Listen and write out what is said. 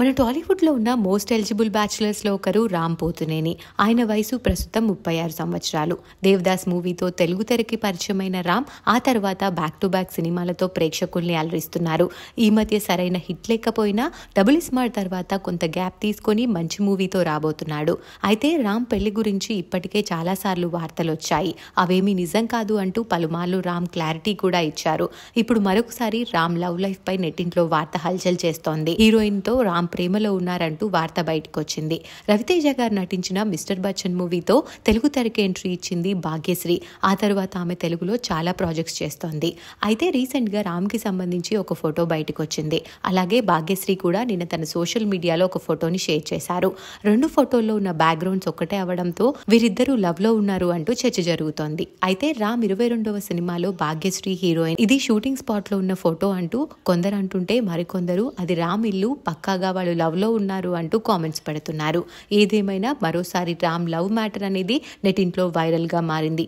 మన టాలీవుడ్లో ఉన్న మోస్ట్ ఎలిజిబుల్ బ్యాచులర్స్లో ఒకరు రామ్ పోతినేని. ఆయన వయసు ప్రస్తుతం 36 సంవత్సరాలు. దేవదాస్ మూవీతో తెలుగు తెరకి పరిచయమైన రామ్ ఆ తర్వాత బ్యాక్ టు బ్యాక్ సినిమాలతో ప్రేక్షకుల్ని అలరిస్తున్నారు. ఈ మధ్య సరైన హిట్ లేకపోయినా డబుల్ స్మార్ట్ తర్వాత కొంత గ్యాప్ తీసుకొని మంచి మూవీతో రాబోతున్నాడు. అయితే రామ్ పెళ్లి గురించి ఇప్పటికే చాలాసార్లు వార్తలు వచ్చాయి. అవేమీ నిజం కాదు అంటూ పలుమార్లు రామ్ క్లారిటీ కూడా ఇచ్చారు. ఇప్పుడు మరొకసారి రామ్ లవ్ లైఫ్ పై నెట్టింట్లో వార్త హల్చల్ చేస్తోంది. హీరోయిన్తో రామ్ ప్రేమలో ఉన్నారంటూ వార్త బయటకొచ్చింది. రవితేజ గారు నటించిన మిస్టర్ బచ్చన్ మూవీతో తెలుగు తెరకి ఎంట్రీ ఇచ్చింది భాగ్యశ్రీ. ఆ తర్వాత ఆమె తెలుగులో చాలా ప్రాజెక్ట్స్ చేస్తోంది. అయితే రీసెంట్ గా రామ్ కి సంబంధించి ఒక ఫోటో బయటకు వచ్చింది. అలాగే భాగ్యశ్రీ కూడా నిన్న తన సోషల్ మీడియాలో ఒక ఫోటోని షేర్ చేశారు. రెండు ఫోటోల్లో ఉన్న బ్యాక్గ్రౌండ్స్ ఒకటే అవడంతో వీరిద్దరూ లవ్ లో ఉన్నారు అంటూ చర్చ జరుగుతోంది. అయితే రామ్ 22వ సినిమాలో భాగ్యశ్రీ హీరోయిన్. ఇది షూటింగ్ స్పాట్ లో ఉన్న ఫోటో అంటూ కొందరు అంటుంటే మరికొందరు అది రామ్ ఇల్లు, పక్కాగా వాళ్ళు లవ్ లో ఉన్నారు అంటూ కామెంట్స్ పెడుతున్నారు. ఏదేమైనా మరోసారి రామ్ లవ్ మ్యాటర్ అనేది నెట్టింట్లో వైరల్ గా మారింది.